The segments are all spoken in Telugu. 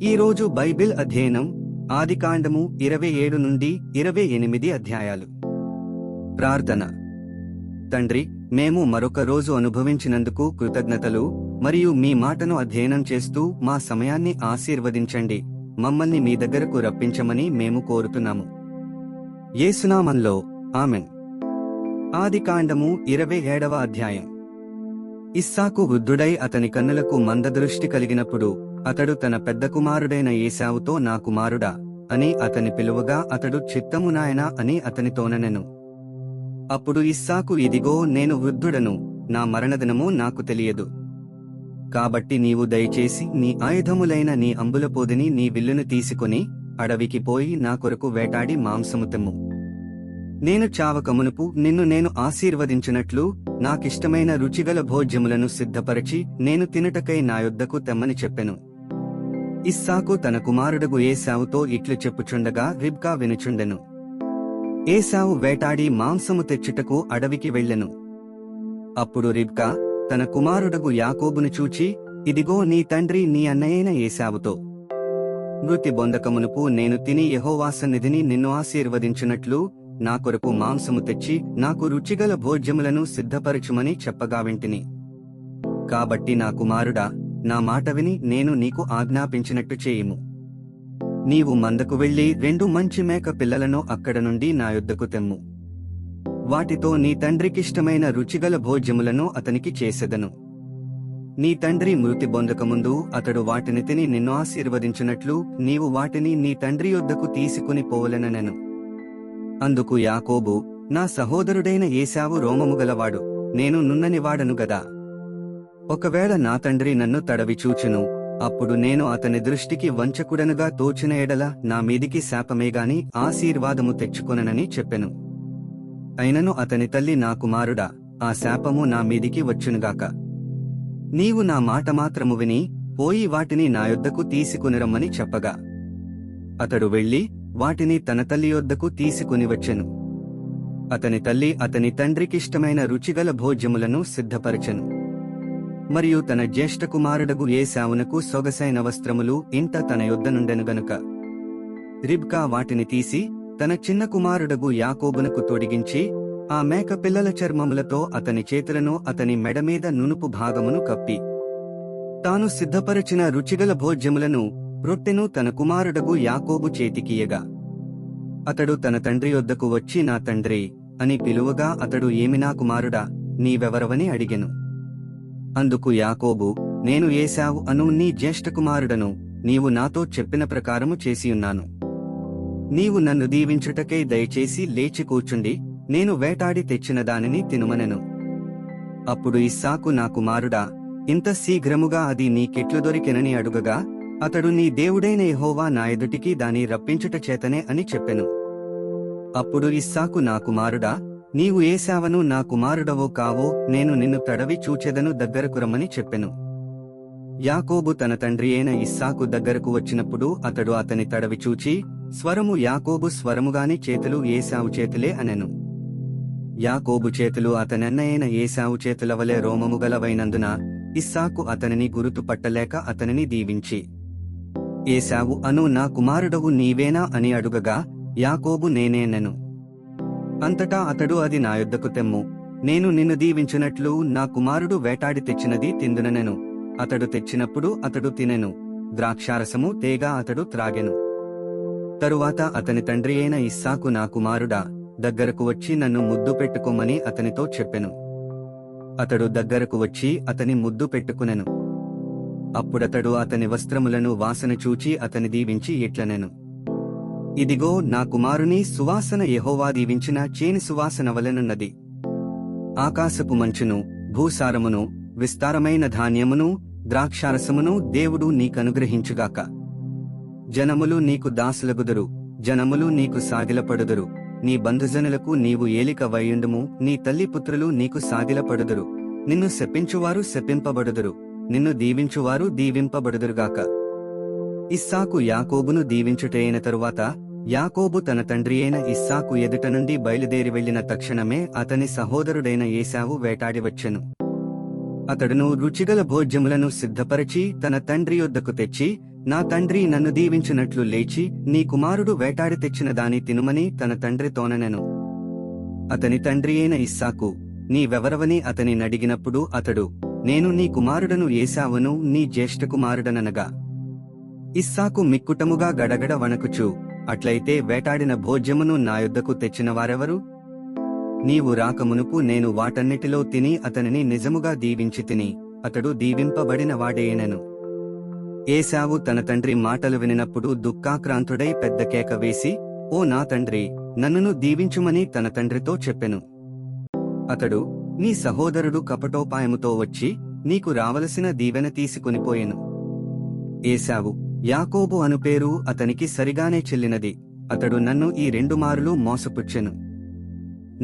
ఈరోజు బైబిల్ అధ్యయనం ఆదికాండము 27 నుండి 28 అధ్యాయాలు. ప్రార్థన. తండ్రి, మేము మరొక రోజు అనుభవించినందుకు కృతజ్ఞతలు మరియు మీ మాటను అధ్యయనం చేస్తూ మా సమయాన్ని ఆశీర్వదించండి. మమ్మల్ని మీ దగ్గరకు రప్పించమని మేము కోరుతున్నాము. యేసునామంలో ఆమెన్. ఆదికాండము 27వ అధ్యాయం. ఇస్సాకు వృద్ధుడై అతని కన్నులకు మందదృష్టి కలిగినప్పుడు అతడు తన పెద్ద కుమారుడైన ఏశావుతో, నా కుమారుడా అని అతని పిలువగా అతడు చిత్తము నాయనా అని అతనితోనెనెను. అప్పుడు ఇస్సాకు, ఇదిగో నేను వృద్ధుడను, నా మరణదినము నాకు తెలియదు. కాబట్టి నీవు దయచేసి నీ ఆయుధములైన నీ అంబులపోదిని, నీ విల్లును తీసుకుని అడవికి పోయి నా కొరకు వేటాడి మాంసము తెమ్ము. నేను చావకమునుపు నిన్ను నేను ఆశీర్వదించినట్లు నాకిష్టమైన రుచిగల భోజ్యములను సిద్ధపరచి నేను తినుటకై నా యొద్దకు తెమ్మని చెప్పెను. ఇస్సాకు తన కుమారుడగు ఏశావుతో ఇట్లు చెప్పుచుండగా రిబ్కా వినుచుండెను. ఏశావు వేటాడి మాంసము తెచ్చుటకు అడవికి వెళ్ళెను. అప్పుడు రిబ్కా తన కుమారుడగు యాకోబును చూచి, ఇదిగో నీ తండ్రి నీ అన్నయైన ఏశావుతో మృతి బొందకమునుపు నేను తిని యెహోవా సన్నిధిని నిన్ను ఆశీర్వదించునట్లు నా కొరకు మాంసము తెచ్చి నాకు రుచిగల భోజ్యములను సిద్ధపరచుమని చెప్పగా వింటిని. కాబట్టి నా కుమారుడా, నా మాట విని నేను నీకు ఆజ్ఞాపించినట్టు చేయుము. నీవు మందకు వెళ్లి 2 మంచి మేక పిల్లలను అక్కడ నుండి నా యొద్దకు తెమ్ము. వాటితో నీ తండ్రికిష్టమైన రుచిగల భోజ్యములను అతనికి చేసెదను. నీ తండ్రి మృతి బొందకముందు అతడు వాటిని తిని నిన్ను ఆశీర్వదించినట్లు నీవు వాటిని నీ తండ్రి యొద్దకు తీసుకుని పోవలెననెను. అందుకు యాకోబు, నా సహోదరుడైన ఏశావు రోమముగలవాడు, నేను నున్ననివాడను గదా. ఒకవేళ నా తండ్రి నన్ను తడవి చూచును, అప్పుడు నేను అతని దృష్టికి వంచకుడనుగా తోచిన ఎడల నా మీదికి శాపమేగాని ఆశీర్వాదము తెచ్చుకొననని చెప్పెను. అయినను అతని తల్లి, నా కుమారుడా, ఆ శాపము నా మీదికి వచ్చునుగాక. నీవు నా మాట మాత్రము విని పోయి వాటిని నా యొద్దకు తీసుకునిరమ్మని చెప్పగా అతడు వెళ్లి వాటిని తన తల్లి యొద్దకు తీసుకుని వచ్చెను. అతని తల్లి అతని తండ్రికిష్టమైన రుచిగల భోజ్యములను సిద్ధపరచెను. మరియు తన జ్యేష్ఠ కుమారుడగు ఏశావునకు సొగసైన వస్త్రములు ఇంట తన యొద్ద నుండెను గనుక రిబ్కా వాటిని తీసి తన చిన్న కుమారుడగు యాకోబునకు తొడిగించి ఆ మేక పిల్లల చర్మములతో అతని చేతులను అతని మెడమీద నునుపు భాగమును కప్పి తాను సిద్ధపరచిన రుచిగల భోజ్యములను రొట్టెను తన కుమారుడగు యాకోబు చేతికియగా అతడు తన తండ్రి యొద్దకు వచ్చి, నా తండ్రి అని పిలువగా అతడు, ఏమి నా కుమారుడా, నీవెవరవని అడిగెను. అందుకు యాకోబు, నేను ఏశావు అను నీ జ్యేష్ఠ కుమారుడను, నీవు నాతో చెప్పిన ప్రకారము చేసియున్నాను. నీవు నన్ను దీవించుటకై దయచేసి లేచి కూర్చుండి నేను వేటాడి తెచ్చిన దానిని తినుమనెను. అప్పుడు ఇస్సాకు, నా కుమారుడా, ఇంత శీఘ్రముగా అది నీకెట్లు దొరికెనని అడుగగా అతడు, నీ దేవుడైన యెహోవా నా ఎదుటికి దాని రప్పించుట చేతనే అని చెప్పెను. అప్పుడు ఇస్సాకు, నా కుమారుడా, నీవు ఏశావను నా కుమారుడవో కావో నేను నిన్ను తడవి చూచెదను, దగ్గరకు రమ్మని చెప్పెను. యాకోబు తన తండ్రి అయిన ఇస్సాకు దగ్గరకు వచ్చినప్పుడు అతడు అతని తడవి చూచి, స్వరము యాకోబు స్వరముగాని చేతులు ఏశావు చేతులే అనెను. యాకోబు చేతులు అతనన్నయైన ఏశావు చేతులవలే రోమముగలవైనందున ఇస్సాకు అతనిని గురుతుపట్టలేక అతనిని దీవించి, ఏశావు అను నా కుమారుడవు నీవేనా అని అడుగగా యాకోబు, నేనేనెను. అంతటా అతడు, అది నా యొద్దకు తెమ్ము, నేను నిన్ను దీవించినట్లు నా కుమారుడు వేటాడి తెచ్చినది తిందుననెను. అతడు తెచ్చినప్పుడు అతడు తినెను, ద్రాక్షారసము తేగా అతడు త్రాగెను. తరువాత అతని తండ్రి అయిన ఇస్సాకు, నా కుమారుడా, దగ్గరకు వచ్చి నన్ను ముద్దు పెట్టుకోమని అతనితో చెప్పెను. అతడు దగ్గరకు వచ్చి అతని ముద్దు పెట్టుకునెను. అప్పుడతడు అతని వస్త్రములను వాసన చూచి అతని దీవించి ఇట్లనెను, ఇదిగో నా కుమారుని సువాసన యెహోవా దీవించిన చేని సువాసన వలెనున్నది. ఆకాశపు మంచును, భూసారమును, విస్తారమైన ధాన్యమును, ద్రాక్షారసమును దేవుడు నీకనుగ్రహించుగాక. జనములు నీకు దాసులగుదురు, జనములు నీకు సాగిలపడుదురు. నీ బంధుజనులకు నీవు ఏలిక వయ్యుండుము, నీ తల్లి పుత్రులు నీకు సాగిలపడుదురు. నిన్ను శపించువారు శపింపబడుదురు, నిన్ను దీవించువారు దీవింపబడుదురుగాక. ఇస్సాకు యాకోబును దీవించుటైన తరువాత యాకోబు తన తండ్రి అయిన ఇస్సాకు ఎదుట నుండి బయలుదేరి వెళ్లిన తక్షణమే అతని సహోదరుడైన ఏశావు వేటాడి వచ్చెను. అతడును రుచిగల భోజ్యములను సిద్ధపరచి తన తండ్రి యొద్దకు తెచ్చి నా తండ్రి నన్ను దీవించినట్లు లేచి నీ కుమారుడు వేటాడి తెచ్చిన దాని తినుమని తన తండ్రితోననెను. అతని తండ్రి అయిన ఇస్సాకు, నీవెవరవని అతని నడిగినప్పుడు అతడు, నేను నీ కుమారుడను ఏశావును, నీ జ్యేష్ఠ కుమారుడననగా. ఇస్సాకు మిక్కుటముగా గడగడ వణకుచు, అట్లయితే వేటాడిన భోజ్యమును నా యొద్దకు తెచ్చిన వారెవరు? నీవు రాకమునుపు నేను వాటన్నిటిలో తిని అతనిని నిజముగా దీవించి తిని, అతడు దీవింపబడిన వాడేనెను. ఏశావు తన తండ్రి మాటలు వినినప్పుడు దుఃఖాక్రాంతుడై పెద్ద కేక వేసి, ఓ నా తండ్రి, నన్నును దీవించుమని తన తండ్రితో చెప్పెను. అతడు, నీ సహోదరుడు కపటోపాయముతో వచ్చి నీకు రావలసిన దీవెన తీసుకొనిపోయెను. ఏశావు, యాకోబు అను పేరు అతనికి సరిగానే చెల్లినది, అతడు నన్ను ఈ 2 మారులు మోసపుచ్చెను.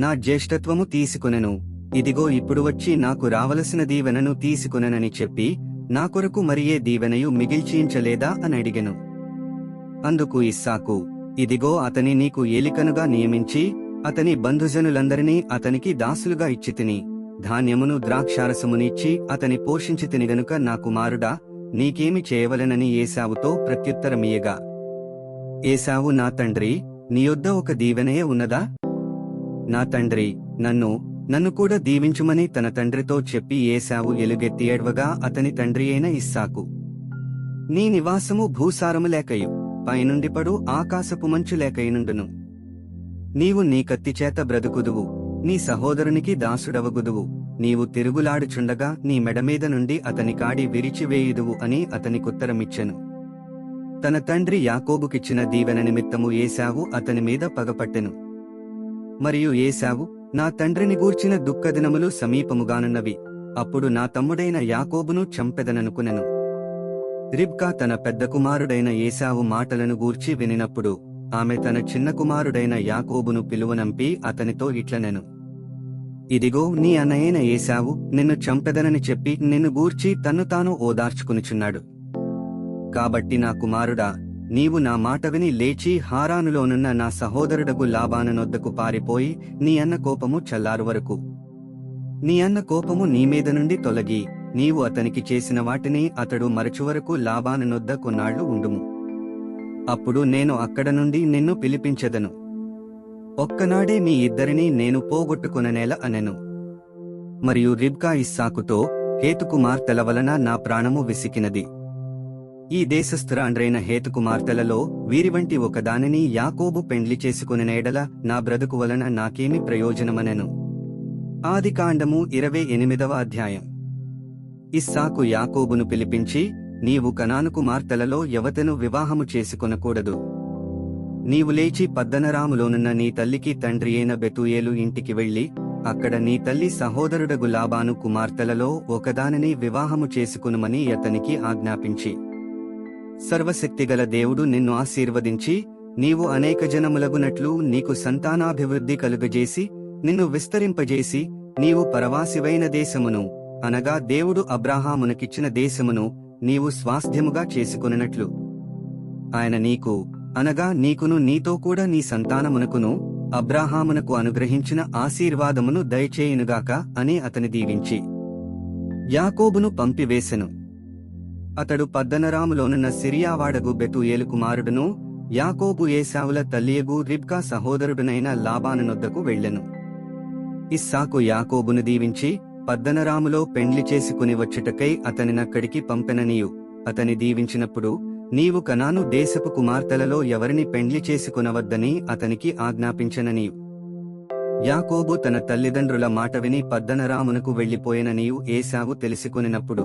నా జ్యేష్ఠత్వము తీసుకొనెను, ఇదిగో ఇప్పుడు వచ్చి నాకు రావలసిన దీవెనను తీసుకొనెనని చెప్పి నా కొరకు మరియే దీవెనయు మిగిల్చీంచలేదా అని అడిగెను. అందుకు ఇస్సాకు, ఇదిగో అతని నీకు ఏలికనుగా నియమించి అతని బంధుజనులందరినీ అతనికి దాసులుగా ఇచ్చితిని, ధాన్యమును ద్రాక్షారసమునిచ్చి అతని పోషించితిని గనుక నా కుమారుడా, నీకేమి చేయవలెనని ఏశావుతో ప్రత్యుత్తరమియ్యగా. ఏశావు, నా తండ్రి, నీయొద్ద ఒక దీవెనయే ఉన్నదా? నా తండ్రి, నన్ను కూడా దీవించుమని తన తండ్రితో చెప్పి ఏశావు ఎలుగెత్తి ఏడ్వగా అతని తండ్రి అయిన ఇస్సాకు, నీ నివాసము భూసారము లేకయు పైనుండి పడు ఆకాశపు మంచు లేకయునుండును. నీవు నీ కత్తిచేత బ్రతుకుదువు, నీ సహోదరునికి దాసుడవగుదువు, నీవు తిరుగులాడుచుండగా నీ మెడమీద నుండి అతని కాడి విరిచివేయుదువు అని అతనికుత్తరమిచ్చెను. తన తండ్రి యాకోబుకిచ్చిన దీవెన నిమిత్తము ఏశావు అతని మీద పగపట్టెను. మరియు ఏశావు, నా తండ్రిని గూర్చిన దుఃఖదినములు సమీపముగానున్నవి, అప్పుడు నా తమ్ముడైన యాకోబును చంపెదననుకునెను. రిబ్కా తన పెద్ద కుమారుడైన ఏశావు మాటలను గూర్చి వినినప్పుడు ఆమె తన చిన్న కుమారుడైన యాకోబును పిలువనంపి అతనితో ఇట్లనెను, ఇదిగో నీ అన్నయైన ఏశావు నిన్ను చంపెదనని చెప్పి నిన్ను గూర్చి తన్ను తాను ఓదార్చుకునిచున్నాడు. కాబట్టి నా కుమారుడా, నీవు నా మాట విని లేచి హారానులోనున్న నా సహోదరుడగు లాబానునొద్దకు పారిపోయి నీ అన్న కోపము చల్లారు వరకు, నీ అన్న కోపము నీమీద నుండి తొలగి నీవు అతనికి చేసిన వాటిని అతడు మరచువరకు లాబానునొద్ద కొన్నాళ్లు ఉండుము. అప్పుడు నేను అక్కడ నుండి నిన్ను పిలిపించెదను. ఒక్కనాడే మీ ఇద్దరిని నేను పోగొట్టుకొననేల అనెను. మరియు రిబ్కా ఇస్సాకుతో, హేతు కుమార్తెల వలన నా ప్రాణము విసికినది. ఈ దేశస్థురాండ్రైన హేతు కుమార్తెలలో వీరివంటి ఒకదానిని యాకోబు పెండ్లి చేసుకుని ఎడల నా బ్రతుకు వలన నాకేమి ప్రయోజనమనెను. ఆదికాండము 28వ అధ్యాయం. ఇస్సాకు యాకోబును పిలిపించి, నీవు కనాను కుమార్తెలలో ఎవతెను వివాహము చేసుకొనకూడదు. నీవు లేచి పద్దనరాములోనున్న నీ తల్లికి తండ్రి అయిన బెతూయేలు ఇంటికి వెళ్లి అక్కడ నీ తల్లి సహోదరుడగు లాబాను కుమార్తెలలో ఒకదానిని వివాహము చేసుకునుమని అతనికి ఆజ్ఞాపించి, సర్వశక్తిగల దేవుడు నిన్ను ఆశీర్వదించి నీవు అనేక జనములగునట్లు నీకు సంతానాభివృద్ధి కలుగజేసి నిన్ను విస్తరింపజేసి నీవు పరవాసివైన దేశమును, అనగా దేవుడు అబ్రాహామునకిచ్చిన దేశమును నీవు స్వాస్థ్యముగా చేసుకొనునట్లు ఆయన నీకు, అనగా నీకును నీతో కూడా నీ సంతానమునకును అబ్రాహామునకు అనుగ్రహించిన ఆశీర్వాదమును దయచేయునుగాక అని అతని దీవించి యాకోబును పంపివేసెను. అతడు పద్దనరాములోనున్న సిరియావాడగు బెతూయేలు కుమారుడును యాకోబు ఏశావుల తల్లియగు రిబ్కా సహోదరుడునైన లాబానునొద్దకు వెళ్ళెను. ఇస్సాకు యాకోబును దీవించి పద్దనరాములో పెండ్లి చేసుకుని వచ్చుటకై అతనినక్కడికి పంపెననియు అతని దీవించినప్పుడు, నీవు కనాను దేశపు కుమార్తెలలో ఎవరిని పెండ్లి చేసుకునవద్దని అతనికి ఆజ్ఞాపించననియు. యాకోబు తన తల్లిదండ్రుల మాట విని పద్దనరామునకు వెళ్లిపోయిననియు ఏశావు తెలుసుకొనినప్పుడు,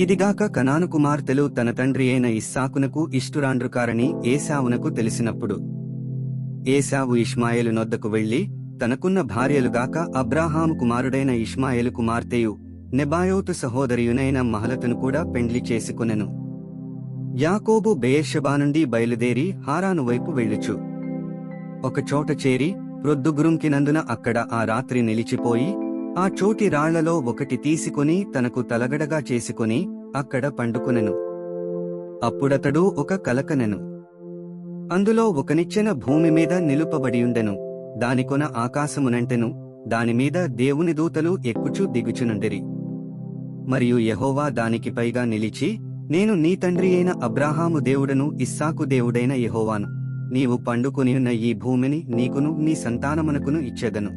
ఇదిగాక కనాను కుమార్తెలు తన తండ్రి అయిన ఇస్సాకునకు ఇష్టురాండ్రుకారని ఏశావునకు తెలిసినప్పుడు, ఏశావు ఇష్మాయేలు నొద్దకు వెళ్లి తనకున్న భార్యలుగాక అబ్రాహాము కుమారుడైన ఇష్మాయేలు కుమార్తెయు నెబాయోతు సహోదరియునైన మహలతును కూడా పెండ్లి చేసుకొనెను. యాకోబు బెయేర్షెబా నుండి బయలుదేరి హారాను వైపు వెళ్ళుచు ఒకచోట చేరి ప్రొద్దుగురుంకినందున అక్కడ ఆ రాత్రి నిలిచిపోయి ఆ చోటి రాళ్లలో ఒకటి తీసుకొని తనకు తలగడగా చేసుకొని అక్కడ పండుకొనెను. అప్పుడతడు ఒక కలకనెను. అందులో ఒక నిచ్చెన భూమి మీద నిలుపబడియుండెను. దానికొన ఆకాశమునంటెను. దానిమీద దేవుని దూతలు ఎక్కుచూ దిగుచునుండిరి. మరియు యెహోవా దానికి పైగా నిలిచి నేను నీ తండ్రి అయిన అబ్రాహాము దేవుడను ఇస్సాకు దేవుడైన యెహోవాను. నీవు పండుకొనియున్న ఈ భూమిని నీకును నీ సంతానమునకును ఇచ్చెదను.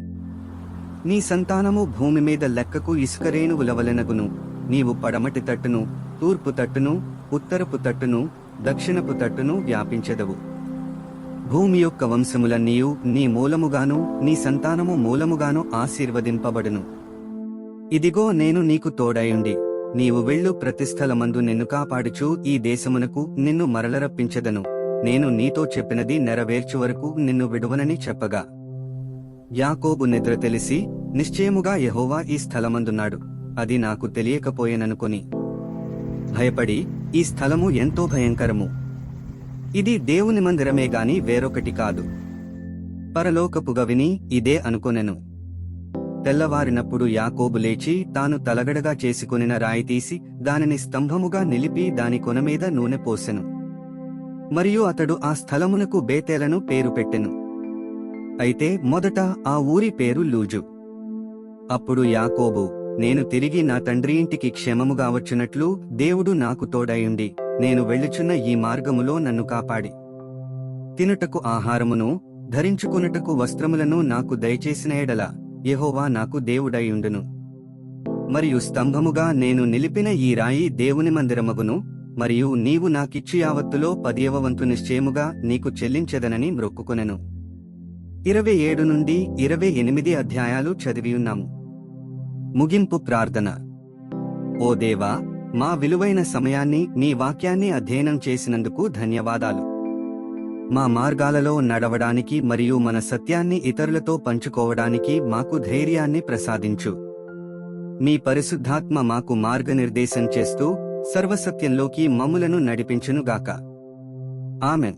నీ సంతానము భూమి మీద లెక్కకు ఇసుకరేణువుల వలెనగును. నీవు పడమటి తట్టును, తూర్పు తట్టును, ఉత్తరపు తట్టును, దక్షిణపు తట్టును వ్యాపించెదవు. భూమి యొక్క వంశములన్నీయు నీ మూలముగాను నీ సంతానము మూలముగాను ఆశీర్వదింపబడును. ఇదిగో నేను నీకు తోడయుండి నీవు వెళ్ళు ప్రతిస్థలమందు నిన్ను కాపాడుచు ఈ దేశమునకు నిన్ను మరలరప్పించెదను. నేను నీతో చెప్పినది నెరవేర్చు వరకు నిన్ను విడువనని చెప్పగా, యాకోబు నిద్ర తెలిసి నిశ్చయముగా యెహోవా ఈ స్థలమందున్నాడు, అది నాకు తెలియకపోయెననుకొని భయపడి, ఈ స్థలము ఎంతో భయంకరము, ఇది దేవుని మందిరమే గాని వేరొకటి కాదు, పరలోకపు గవిని ఇదే అనుకొనెను. తెల్లవారినప్పుడు యాకోబు లేచి తాను తలగడగా చేసుకొనిన రాయి తీసి దానిని స్తంభముగా నిలిపి దాని కొనమీద నూనె పోసెను. మరియు అతడు ఆ స్థలమునకు బేతేలను పేరు పెట్టెను. అయితే మొదట ఆ ఊరి పేరు లూజు. అప్పుడు యాకోబు, నేను తిరిగి నా తండ్రి ఇంటికి క్షేమముగా వచ్చునట్లు దేవుడు నాకు తోడయుండి నేను వెళ్ళుచున్న ఈ మార్గములో నన్ను కాపాడి తినుటకు ఆహారమును ధరించుకొనుటకు వస్త్రములను నాకు దయచేసిన ఎడల యెహోవా నాకు దేవుడయుండును. మరియు స్తంభముగా నేను నిలిపిన ఈ రాయి దేవుని మందిరమగును. మరియు నీవు నాకిచ్చు యావత్తులో 10వ వంతు నిశ్చయముగా నీకు చెల్లించెదనని మ్రొక్కుకొనెను. 27 నుండి 28 అధ్యాయాలు చదివియున్నాము. ముగింపు ప్రార్థన. ఓ దేవా, మా విలువైన సమయాన్ని నీ వాక్యాన్ని అధ్యయనం చేసినందుకు ధన్యవాదాలు. మా మార్గాలలో నడవడానికి మరియు మన సత్యాన్ని ఇతరులతో పంచుకోవడానికి మాకు ధైర్యాన్ని ప్రసాదించు. మీ పరిశుద్ధాత్మ మాకు మార్గనిర్దేశం చేస్తూ సర్వసత్యంలోకి మమ్ములను నడిపించునుగాక. ఆమెన్.